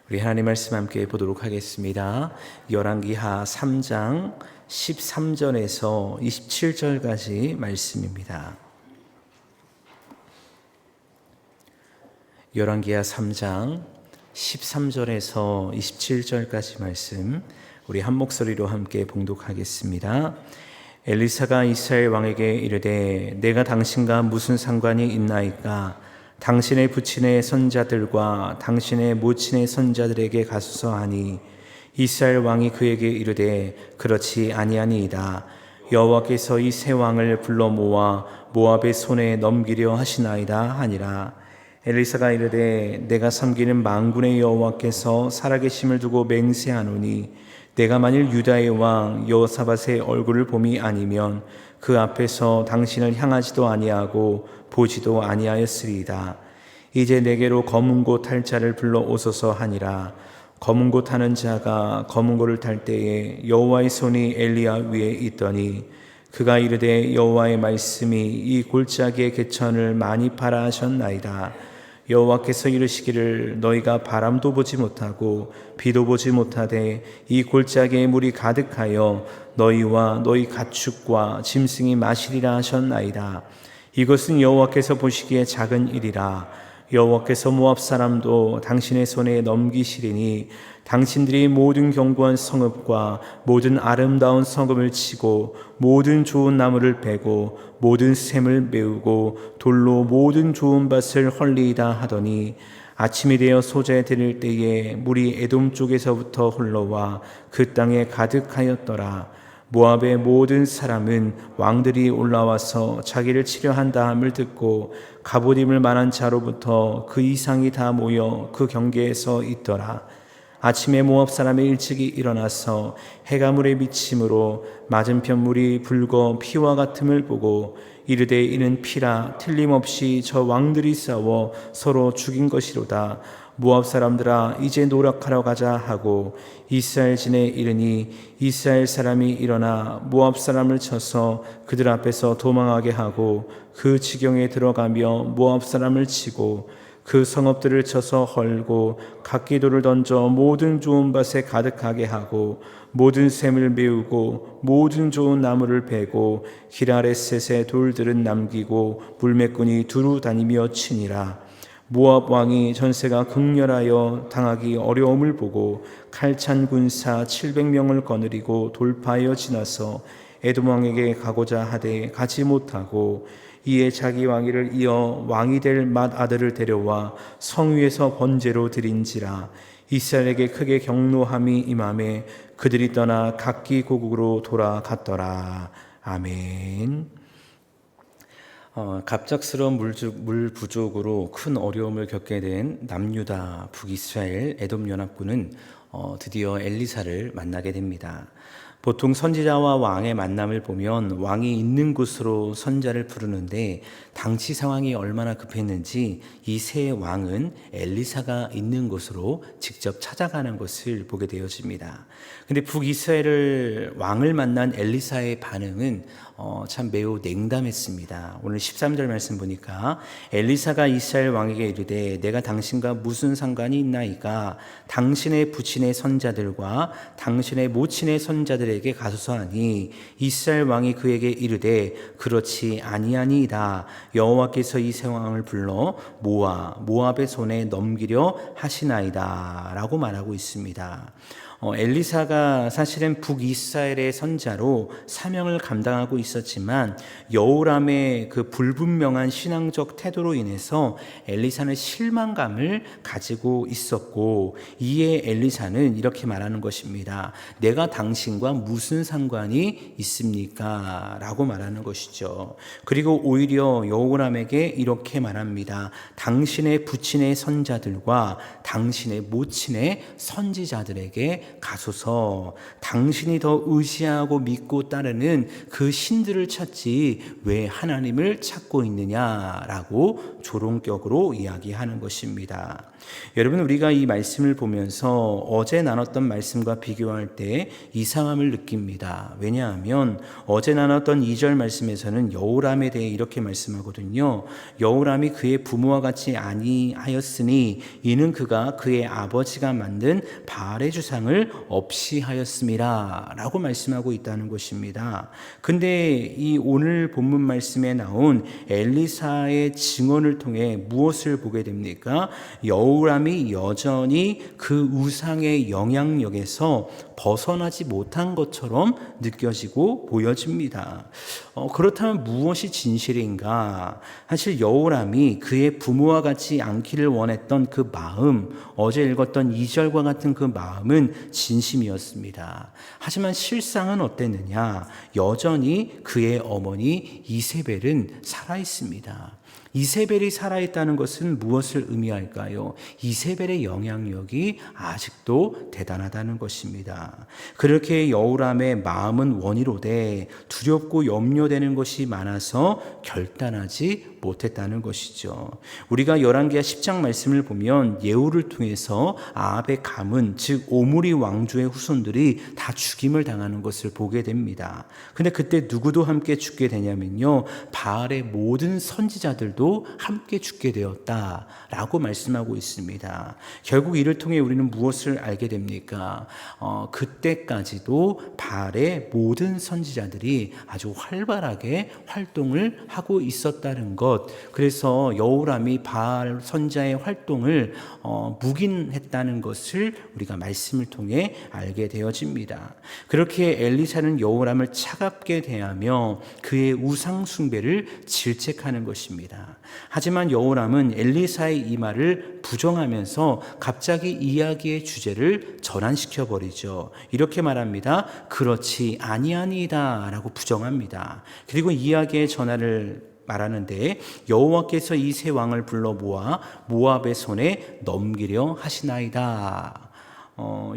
우리 하나님 말씀 함께 보도록 하겠습니다. 열왕기하 3장 13절에서 27절까지 말씀입니다. 열왕기하 3장 13절에서 27절까지 말씀 우리 한 목소리로 함께 봉독하겠습니다. 엘리사가 이스라엘 왕에게 이르되 내가 당신과 무슨 상관이 있나이까? 당신의 부친의 선자들과 당신의 모친의 선자들에게 가소서 하니 이스라엘 왕이 그에게 이르되 그렇지 아니하니이다. 여호와께서 이 세 왕을 불러 모아 모압의 손에 넘기려 하시나이다 하니라. 엘리사가 이르되 내가 섬기는 만군의 여호와께서 살아계심을 두고 맹세하노니 내가 만일 유다의 왕 여호사밧의 얼굴을 봄이 아니면 그 앞에서 당신을 향하지도 아니하고 보지도 아니하였으리이다. 이제 내게로 검은고 탈 자를 불러 오소서 하니라. 검은고 타는 자가 검은고를 탈 때에 여호와의 손이 엘리야 위에 있더니 그가 이르되 여호와의 말씀이 이 골짜기의 개천을 많이 파라 하셨나이다. 여호와께서 이르시기를 너희가 바람도 보지 못하고 비도 보지 못하되 이 골짜기에 물이 가득하여 너희와 너희 가축과 짐승이 마시리라 하셨나이다. 이것은 여호와께서 보시기에 작은 일이라. 여호와께서 모압 사람도 당신의 손에 넘기시리니 당신들이 모든 견고한 성읍과 모든 아름다운 성읍을 치고 모든 좋은 나무를 베고 모든 샘을 메우고 돌로 모든 좋은 밭을 헐리이다 하더니 아침이 되어 소재 드릴 때에 물이 에돔 쪽에서부터 흘러와 그 땅에 가득하였더라. 모압의 모든 사람은 왕들이 올라와서 자기를 치려 한다함을 듣고 갑옷 입을 만한 자로부터 그 이상이 다 모여 그 경계에 있더라. 아침에 모압 사람이 일찍이 일어나서 해가 물에 비침으로 맞은편 물이 붉어 피와 같음을 보고 이르되 이는 피라 틀림없이 저 왕들이 싸워 서로 죽인 것이로다. 모압 사람들아 이제 노력하러 가자 하고 이스라엘 진에 이르니 이스라엘 사람이 일어나 모압 사람을 쳐서 그들 앞에서 도망하게 하고 그 지경에 들어가며 모압 사람을 치고 그 성읍들을 쳐서 헐고 각기도를 던져 모든 좋은 밭에 가득하게 하고 모든 샘을 메우고 모든 좋은 나무를 베고 기라레셋의 돌들은 남기고 물매꾼이 두루 다니며 치니라. 모압 왕이 전세가 극렬하여 당하기 어려움을 보고 칼찬 군사 700명을 거느리고 돌파하여 지나서 에돔 왕에게 가고자 하되 가지 못하고 이에 자기 왕위를 이어 왕이 될 맏아들을 데려와 성 위에서 번제로 드린지라. 이스라엘에게 크게 경노함이 임하매 그들이 떠나 각기 고국으로 돌아갔더라. 아멘. 갑작스러운 물 부족으로 큰 어려움을 겪게 된 남유다 북이스라엘 에돔 연합군은 드디어 엘리사를 만나게 됩니다. 보통 선지자와 왕의 만남을 보면 왕이 있는 곳으로 선자를 부르는데 당시 상황이 얼마나 급했는지 이 세 왕은 엘리사가 있는 곳으로 직접 찾아가는 것을 보게 되어집니다. 근데 북이스라엘 왕을 만난 엘리사의 반응은 참 매우 냉담했습니다. 오늘 13절 말씀 보니까 엘리사가 이스라엘 왕에게 이르되 내가 당신과 무슨 상관이 있나이까? 당신의 부친의 선자들과 당신의 모친의 선자들에게 가소서 하니 이스라엘 왕이 그에게 이르되 그렇지 아니하니이다. 여호와께서 이 세 왕을 불러 모압의 손에 넘기려 하시나이다 라고 말하고 있습니다. 엘리사가 사실은 북이스라엘의 선자로 사명을 감당하고 있었지만 여호람의 그 불분명한 신앙적 태도로 인해서 엘리사는 실망감을 가지고 있었고 이에 엘리사는 이렇게 말하는 것입니다. 내가 당신과 무슨 상관이 있습니까? 라고 말하는 것이죠. 그리고 오히려 여호람에게 이렇게 말합니다. 당신의 부친의 선자들과 당신의 모친의 선지자들에게 가소서. 당신이 더 의지하고 믿고 따르는 그 신들을 찾지 왜 하나님을 찾고 있느냐라고 조롱격으로 이야기하는 것입니다. 여러분, 우리가 이 말씀을 보면서 어제 나눴던 말씀과 비교할 때 이상함을 느낍니다. 왜냐하면 어제 나눴던 2절 말씀에서는 여호람에 대해 이렇게 말씀하거든요. 여호람이 그의 부모와 같이 아니하였으니 이는 그가 그의 아버지가 만든 바알의 주상을 없이 하였음이라 라고 말씀하고 있다는 것입니다. 근데 이 오늘 본문 말씀에 나온 엘리사의 증언을 통해 무엇을 보게 됩니까? 여호람이 여전히 그 우상의 영향력에서 벗어나지 못한 것처럼 느껴지고 보여집니다. 그렇다면 무엇이 진실인가? 사실 여호람이 그의 부모와 같이 않기를 원했던 그 마음, 어제 읽었던 2절과 같은 그 마음은 진심이었습니다. 하지만 실상은 어땠느냐? 여전히 그의 어머니 이세벨은 살아있습니다. 이세벨이 살아있다는 것은 무엇을 의미할까요? 이세벨의 영향력이 아직도 대단하다는 것입니다. 그렇게 여호람의 마음은 원이로되 두렵고 염려되는 것이 많아서 결단하지 못했다는 것이죠. 우리가 열왕기하 10장 말씀을 보면 예후를 통해서 아합의 가문, 즉 오므리 왕조의 후손들이 다 죽임을 당하는 것을 보게 됩니다. 근데 그때 누구도 함께 죽게 되냐면요, 바알의 모든 선지자들도 함께 죽게 되었다라고 말씀하고 있습니다. 결국 이를 통해 우리는 무엇을 알게 됩니까? 그때까지도 바알의 모든 선지자들이 아주 활발하게 활동을 하고 있었다는 것. 그래서 여호람이 바알 선지자의 활동을 묵인했다는 것을 우리가 말씀을 통해 알게 되어집니다. 그렇게 엘리사는 여호람을 차갑게 대하며 그의 우상 숭배를 질책하는 것입니다. 하지만 여호람은 엘리사의 이 말을 부정하면서 갑자기 이야기의 주제를 전환시켜 버리죠. 이렇게 말합니다. 그렇지 아니하니이다 라고 부정합니다. 그리고 이야기의 전환을 말하는데 여호와께서 이 세 왕을 불러 모아 모압의 손에 넘기려 하시나이다.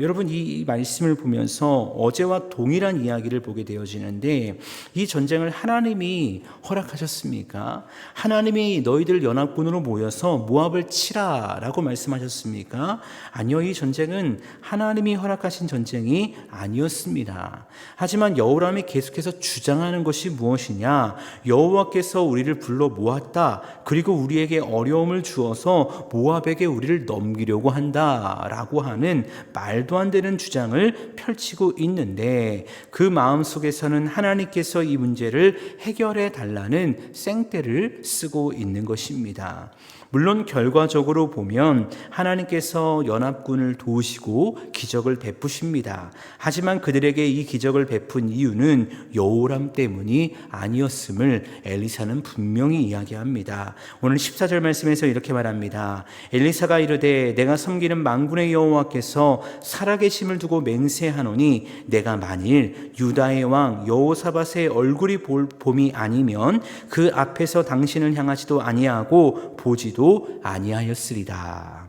여러분, 이 말씀을 보면서 어제와 동일한 이야기를 보게 되어지는데, 이 전쟁을 하나님이 허락하셨습니까? 하나님이 너희들 연합군으로 모여서 모압을 치라 라고 말씀하셨습니까? 아니요, 이 전쟁은 하나님이 허락하신 전쟁이 아니었습니다. 하지만 여호람이 계속해서 주장하는 것이 무엇이냐? 여호와께서 우리를 불러 모았다, 그리고 우리에게 어려움을 주어서 모압에게 우리를 넘기려고 한다 라고 하는 말도 안 되는 주장을 펼치고 있는데, 그 마음속에서는 하나님께서 이 문제를 해결해 달라는 생떼를 쓰고 있는 것입니다. 물론 결과적으로 보면 하나님께서 연합군을 도우시고 기적을 베푸십니다. 하지만 그들에게 이 기적을 베푼 이유는 여호람 때문이 아니었음을 엘리사는 분명히 이야기합니다. 오늘 14절 말씀에서 이렇게 말합니다. 엘리사가 이르되 내가 섬기는 만군의 여호와께서 살아계심을 두고 맹세하노니 내가 만일 유다의 왕 여호사밧의 얼굴이 봄이 아니면 그 앞에서 당신을 향하지도 아니하고 보지도 아니하였으리다.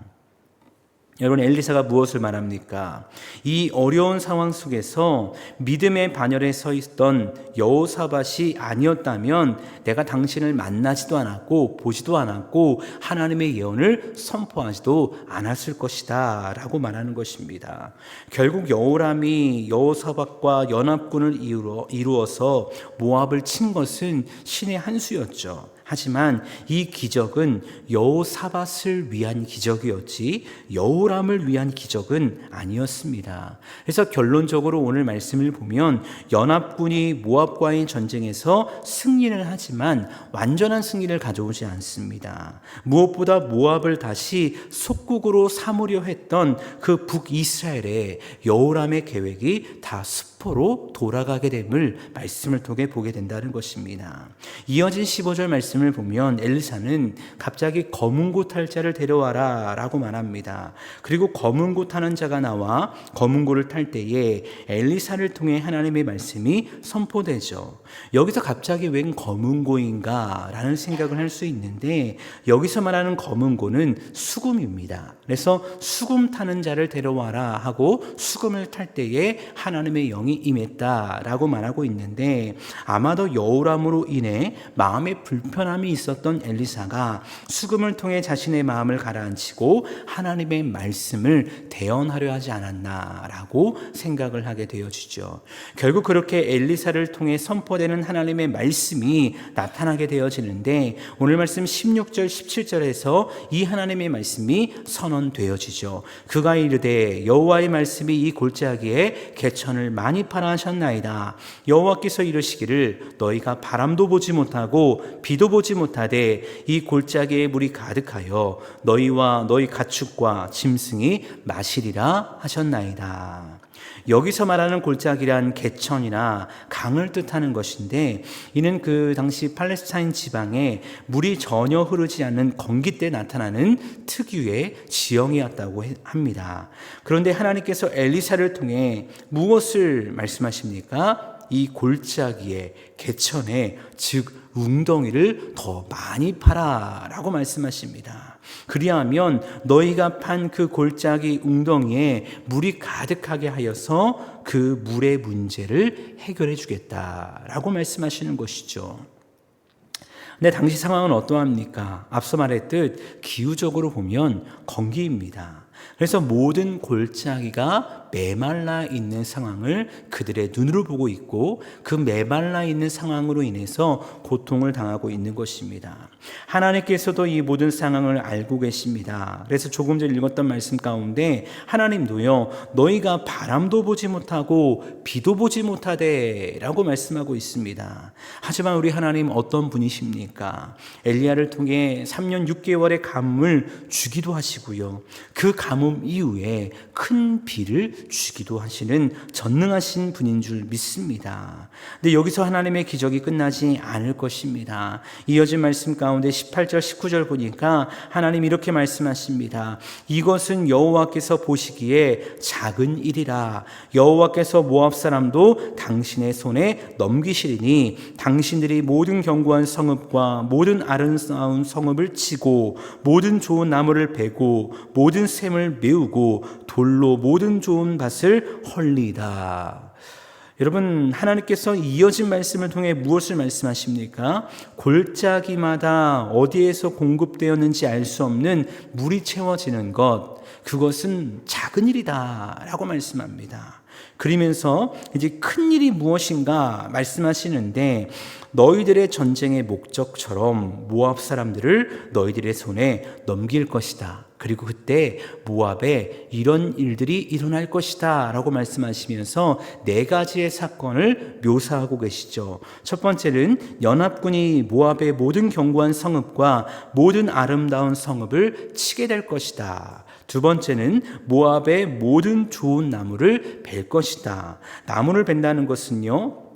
여러분, 엘리사가 무엇을 말합니까? 이 어려운 상황 속에서 믿음의 반열에 서 있던 여호사밧이 아니었다면 내가 당신을 만나지도 않았고 보지도 않았고 하나님의 예언을 선포하지도 않았을 것이다 라고 말하는 것입니다. 결국 여호람이 여호사밧과 연합군을 이루어서 모압을 친 것은 신의 한 수였죠. 하지만 이 기적은 여호사밧을 위한 기적이었지 여호람을 위한 기적은 아니었습니다. 그래서 결론적으로 오늘 말씀을 보면 연합군이 모압과의 전쟁에서 승리를 하지만 완전한 승리를 가져오지 않습니다. 무엇보다 모압을 다시 속국으로 삼으려 했던 그 북이스라엘의 여호람의 계획이 다 수포로 돌아가게 됨을 말씀을 통해 보게 된다는 것입니다. 이어진 15절 말씀을 보면 엘리사는 갑자기 검은 고 탈 자를 데려와라 라고 말합니다. 그리고 검은 고 타는 자가 나와 검은 고를 탈 때에 엘리사를 통해 하나님의 말씀이 선포되죠. 여기서 갑자기 웬 검은 고인가 라는 생각을 할 수 있는데, 여기서 말하는 검은 고는 수금입니다. 그래서 수금 타는 자를 데려와라 하고 수금을 탈 때에 하나님의 영이 운동이 임했다라고 말하고 있는데, 아마도 여우람으로 인해 마음에 불편함이 있었던 엘리사가 수금을 통해 자신의 마음을 가라앉히고 하나님의 말씀을 대언하려 하지 않았나라고 생각을 하게 되어지죠. 결국 그렇게 엘리사를 통해 선포되는 하나님의 말씀이 나타나게 되어지는데, 오늘 말씀 16절 17절에서 이 하나님의 말씀이 선언되어지죠. 그가 이르되 여호와의 말씀이 이 골짜기에 개천을 많이 파라 하셨나이다. 여호와께서 이르시기를 너희가 바람도 보지 못하고 비도 보지 못하되 이 골짜기에 물이 가득하여 너희와 너희 가축과 짐승이 마시리라 하셨나이다. 여기서 말하는 골짜기란 개천이나 강을 뜻하는 것인데, 이는 그 당시 팔레스타인 지방에 물이 전혀 흐르지 않는 건기 때 나타나는 특유의 지형이었다고 합니다. 그런데 하나님께서 엘리사를 통해 무엇을 말씀하십니까? 이 골짜기에, 개천에, 즉 웅덩이를 더 많이 파라 라고 말씀하십니다. 그리하면 너희가 판 그 골짜기 웅덩이에 물이 가득하게 하여서 그 물의 문제를 해결해 주겠다라고 말씀하시는 것이죠. 근데 당시 상황은 어떠합니까? 앞서 말했듯 기후적으로 보면 건기입니다. 그래서 모든 골짜기가 메말라 있는 상황을 그들의 눈으로 보고 있고, 그 메말라 있는 상황으로 인해서 고통을 당하고 있는 것입니다. 하나님께서도 이 모든 상황을 알고 계십니다. 그래서 조금 전에 읽었던 말씀 가운데 하나님도요, 너희가 바람도 보지 못하고 비도 보지 못하되 라고 말씀하고 있습니다. 하지만 우리 하나님 어떤 분이십니까? 엘리야를 통해 3년 6개월의 가뭄을 주기도 하시고요, 그 가뭄 이후에 큰 비를 주기도 하시는 전능하신 분인 줄 믿습니다. 근데 여기서 하나님의 기적이 끝나지 않을 것입니다. 이어진 말씀 가운데 18절 19절 보니까 하나님 이렇게 말씀하십니다. 이것은 여호와께서 보시기에 작은 일이라. 여호와께서 모압 사람도 당신의 손에 넘기시리니 당신들이 모든 견고한 성읍과 모든 아름다운 성읍을 치고 모든 좋은 나무를 베고 모든 샘을 메우고 돌로 모든 좋은 밭을 헐리다. 여러분, 하나님께서 이어진 말씀을 통해 무엇을 말씀하십니까? 골짜기마다 어디에서 공급되었는지 알 수 없는 물이 채워지는 것, 그것은 작은 일이다 라고 말씀합니다. 그러면서 이제 큰 일이 무엇인가 말씀하시는데, 너희들의 전쟁의 목적처럼 모압 사람들을 너희들의 손에 넘길 것이다. 그리고 그때 모압에 이런 일들이 일어날 것이다 라고 말씀하시면서 4가지의 사건을 묘사하고 계시죠. 첫 번째는 연합군이 모압의 모든 견고한 성읍과 모든 아름다운 성읍을 치게 될 것이다. 두 번째는 모압의 모든 좋은 나무를 벨 것이다. 나무를 벤다는 것은요,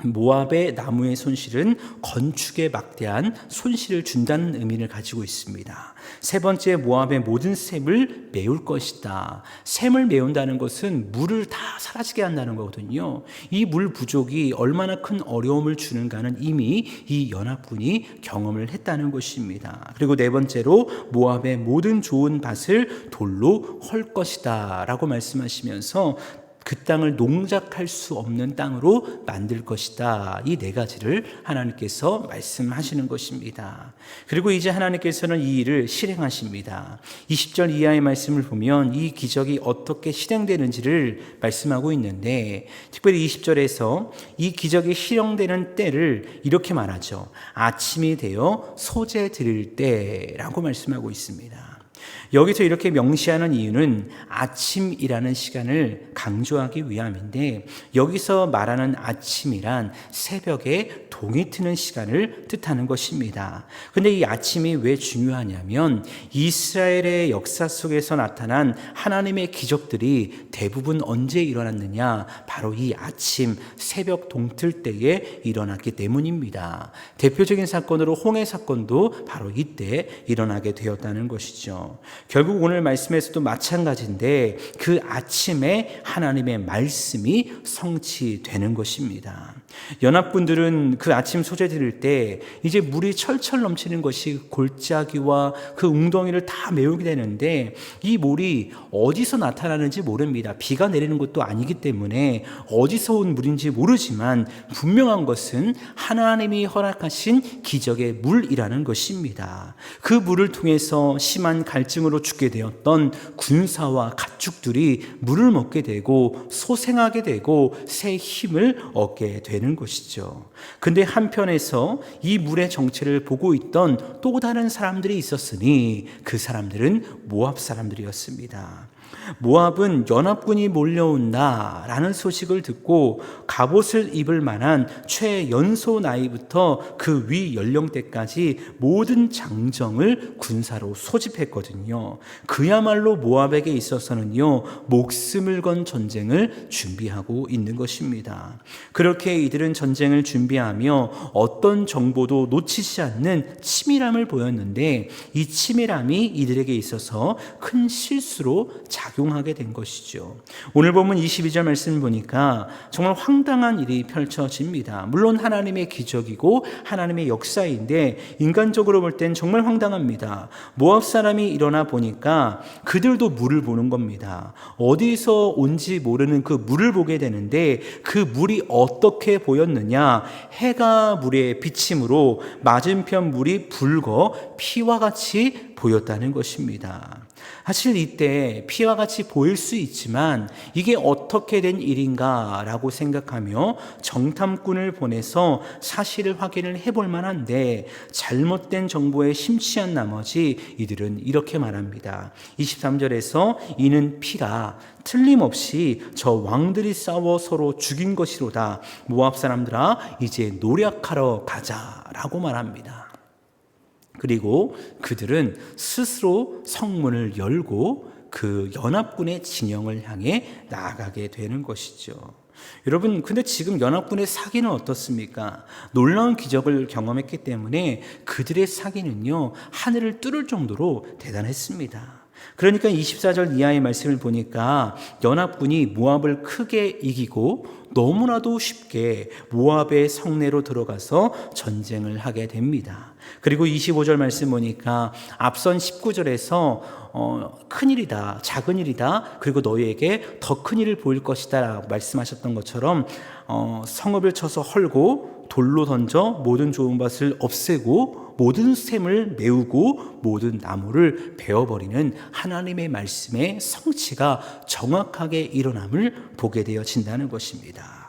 모압의 나무의 손실은 건축에 막대한 손실을 준다는 의미를 가지고 있습니다. 세 번째, 모압의 모든 샘을 메울 것이다. 샘을 메운다는 것은 물을 다 사라지게 한다는 거거든요. 이 물 부족이 얼마나 큰 어려움을 주는가는 이미 이 연합군이 경험을 했다는 것입니다. 그리고 네 번째로, 모압의 모든 좋은 밭을 돌로 헐 것이다 라고 말씀하시면서 그 땅을 농작할 수 없는 땅으로 만들 것이다. 이 4가지를 하나님께서 말씀하시는 것입니다. 그리고 이제 하나님께서는 이 일을 실행하십니다. 20절 이하의 말씀을 보면 이 기적이 어떻게 실행되는지를 말씀하고 있는데, 특별히 20절에서 이 기적이 실행되는 때를 이렇게 말하죠. 아침이 되어 소재 드릴 때라고 말씀하고 있습니다. 여기서 이렇게 명시하는 이유는 아침이라는 시간을 강조하기 위함인데, 여기서 말하는 아침이란 새벽에 동이 트는 시간을 뜻하는 것입니다. 근데 이 아침이 왜 중요하냐면, 이스라엘의 역사 속에서 나타난 하나님의 기적들이 대부분 언제 일어났느냐? 바로 이 아침 새벽 동틀 때에 일어났기 때문입니다. 대표적인 사건으로 홍해 사건도 바로 이때 일어나게 되었다는 것이죠. 결국 오늘 말씀에서도 마찬가지인데, 그 아침에 하나님의 말씀이 성취되는 것입니다. 연합군들은 그 아침 소재 들을 때 이제 물이 철철 넘치는 것이 골짜기와 그 웅덩이를 다 메우게 되는데, 이 물이 어디서 나타나는지 모릅니다. 비가 내리는 것도 아니기 때문에 어디서 온 물인지 모르지만 분명한 것은 하나님이 허락하신 기적의 물이라는 것입니다. 그 물을 통해서 심한 갈증으로 죽게 되었던 군사와 가축들이 물을 먹게 되고 소생하게 되고 새 힘을 얻게 되는 것이죠. 근데 한편에서 이 물의 정체를 보고 있던 또 다른 사람들이 있었으니 그 사람들은 모압 사람들이었습니다. 모압은 연합군이 몰려온다라는 소식을 듣고 갑옷을 입을 만한 최연소 나이부터 그 위 연령대까지 모든 장정을 군사로 소집했거든요. 그야말로 모압에게 있어서는요, 목숨을 건 전쟁을 준비하고 있는 것입니다. 그렇게 이들은 전쟁을 준비하며 어떤 정보도 놓치지 않는 치밀함을 보였는데, 이 치밀함이 이들에게 있어서 큰 실수로 작용하게 된 것이죠. 오늘 본문 22절 말씀 보니까 정말 황당한 일이 펼쳐집니다. 물론 하나님의 기적이고 하나님의 역사인데 인간적으로 볼 땐 정말 황당합니다. 모압 사람이 일어나 보니까 그들도 물을 보는 겁니다. 어디서 온지 모르는 그 물을 보게 되는데, 그 물이 어떻게 보였느냐? 해가 물에 비침으로 맞은편 물이 붉어 피와 같이 보였다는 것입니다. 사실 이때 피와 같이 보일 수 있지만 이게 어떻게 된 일인가 라고 생각하며 정탐꾼을 보내서 사실을 확인을 해볼 만한데, 잘못된 정보에 심취한 나머지 이들은 이렇게 말합니다. 23절에서 이는 피가 틀림없이 저 왕들이 싸워 서로 죽인 것이로다. 모압 사람들아, 이제 노력하러 가자라고 말합니다. 그리고 그들은 스스로 성문을 열고 그 연합군의 진영을 향해 나아가게 되는 것이죠. 여러분, 근데 지금 연합군의 사기는 어떻습니까? 놀라운 기적을 경험했기 때문에 그들의 사기는요, 하늘을 뚫을 정도로 대단했습니다. 그러니까 24절 이하의 말씀을 보니까 연합군이 모압을 크게 이기고 너무나도 쉽게 모압의 성내로 들어가서 전쟁을 하게 됩니다. 그리고 25절 말씀 보니까 앞선 19절에서 큰일이다, 작은 일이다, 그리고 너희에게 더 큰 일을 보일 것이다 라고 말씀하셨던 것처럼 성읍을 쳐서 헐고 돌로 던져 모든 좋은 밭을 없애고 모든 샘을 메우고 모든 나무를 베어버리는 하나님의 말씀의 성취가 정확하게 일어남을 보게 되어진다는 것입니다.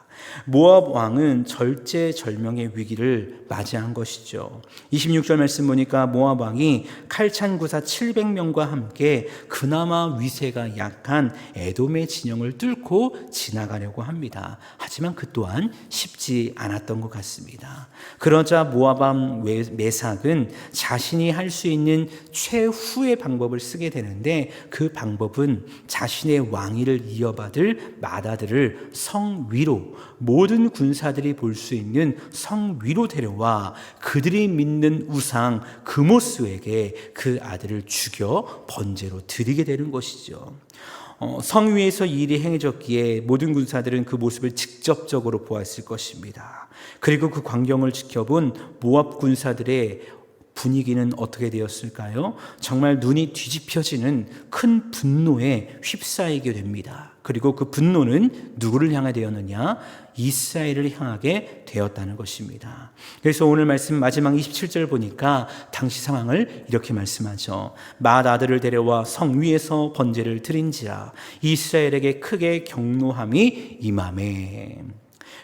모압 왕은 절제절명의 위기를 맞이한 것이죠. 26절 말씀 보니까 모압 왕이 칼찬 구사 700명과 함께 그나마 위세가 약한 에돔의 진영을 뚫고 지나가려고 합니다. 하지만 그 또한 쉽지 않았던 것 같습니다. 그러자 모압 왕 메삭은 자신이 할 수 있는 최후의 방법을 쓰게 되는데, 그 방법은 자신의 왕위를 이어받을 맏아들을 성 위로, 모든 군사들이 볼 수 있는 성 위로 데려와 그들이 믿는 우상 그모스에게 그 아들을 죽여 번제로 드리게 되는 것이죠. 성 위에서 이 일이 행해졌기에 모든 군사들은 그 모습을 직접적으로 보았을 것입니다. 그리고 그 광경을 지켜본 모압 군사들의 분위기는 어떻게 되었을까요? 정말 눈이 뒤집혀지는 큰 분노에 휩싸이게 됩니다. 그리고 그 분노는 누구를 향해 되었느냐? 이스라엘을 향하게 되었다는 것입니다. 그래서 오늘 말씀 마지막 27절 보니까 당시 상황을 이렇게 말씀하죠. 맏아들을 데려와 성 위에서 번제를 드린지라 이스라엘에게 크게 경노함이 임하매.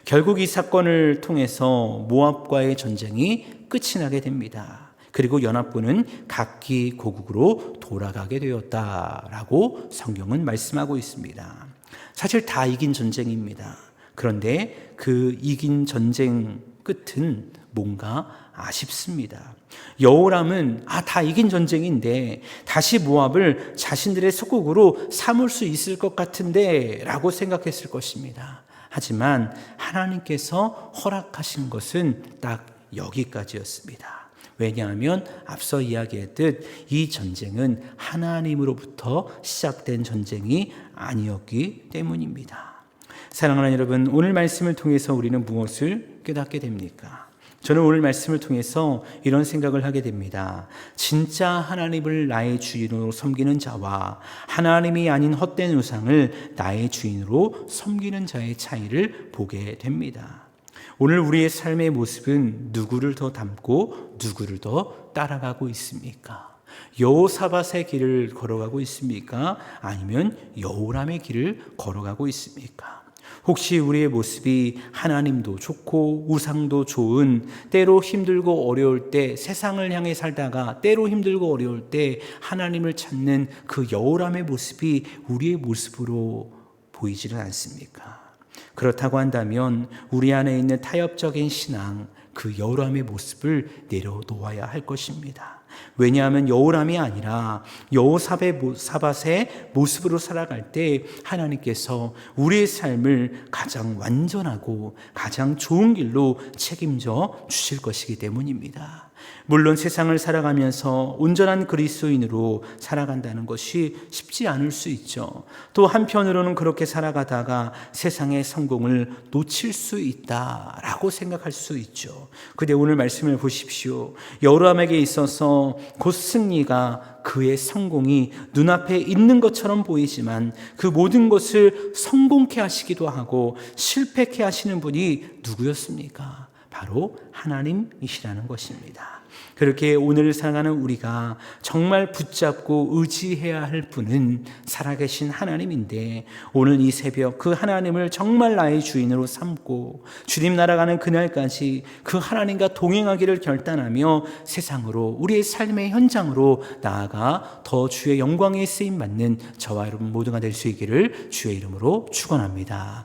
결국 이 사건을 통해서 모압과의 전쟁이 끝이 나게 됩니다. 그리고 연합군은 각기 고국으로 돌아가게 되었다라고 성경은 말씀하고 있습니다. 사실 다 이긴 전쟁입니다. 그런데 그 이긴 전쟁 끝은 뭔가 아쉽습니다. 여호람은 다 이긴 전쟁인데 다시 모압을 자신들의 속국으로 삼을 수 있을 것 같은데 라고 생각했을 것입니다. 하지만 하나님께서 허락하신 것은 딱 여기까지였습니다. 왜냐하면 앞서 이야기했듯 이 전쟁은 하나님으로부터 시작된 전쟁이 아니었기 때문입니다. 사랑하는 여러분, 오늘 말씀을 통해서 우리는 무엇을 깨닫게 됩니까? 저는 오늘 말씀을 통해서 이런 생각을 하게 됩니다. 진짜 하나님을 나의 주인으로 섬기는 자와 하나님이 아닌 헛된 우상을 나의 주인으로 섬기는 자의 차이를 보게 됩니다. 오늘 우리의 삶의 모습은 누구를 더 닮고 누구를 더 따라가고 있습니까? 여호사밧의 길을 걸어가고 있습니까? 아니면 여호람의 길을 걸어가고 있습니까? 혹시 우리의 모습이 하나님도 좋고 우상도 좋은, 때로 힘들고 어려울 때 세상을 향해 살다가 때로 힘들고 어려울 때 하나님을 찾는 그 여호람의 모습이 우리의 모습으로 보이지는 않습니까? 그렇다고 한다면 우리 안에 있는 타협적인 신앙, 그 여호람의 모습을 내려놓아야 할 것입니다. 왜냐하면 여호람이 아니라 여호사밧의 모습으로 살아갈 때 하나님께서 우리의 삶을 가장 완전하고 가장 좋은 길로 책임져 주실 것이기 때문입니다. 물론 세상을 살아가면서 온전한 그리스도인으로 살아간다는 것이 쉽지 않을 수 있죠. 또 한편으로는 그렇게 살아가다가 세상의 성공을 놓칠 수 있다라고 생각할 수 있죠. 그런데 오늘 말씀을 보십시오. 여호람에게 있어서 곧 승리가, 그의 성공이 눈앞에 있는 것처럼 보이지만 그 모든 것을 성공케 하시기도 하고 실패케 하시는 분이 누구였습니까? 바로 하나님이시라는 것입니다. 그렇게 오늘 살아가는 우리가 정말 붙잡고 의지해야 할 분은 살아계신 하나님인데, 오늘 이 새벽 그 하나님을 정말 나의 주인으로 삼고 주님 나라가는 그날까지 그 하나님과 동행하기를 결단하며 세상으로, 우리의 삶의 현장으로 나아가 더 주의 영광에 쓰임받는 저와 여러분 모두가 될 수 있기를 주의 이름으로 축원합니다.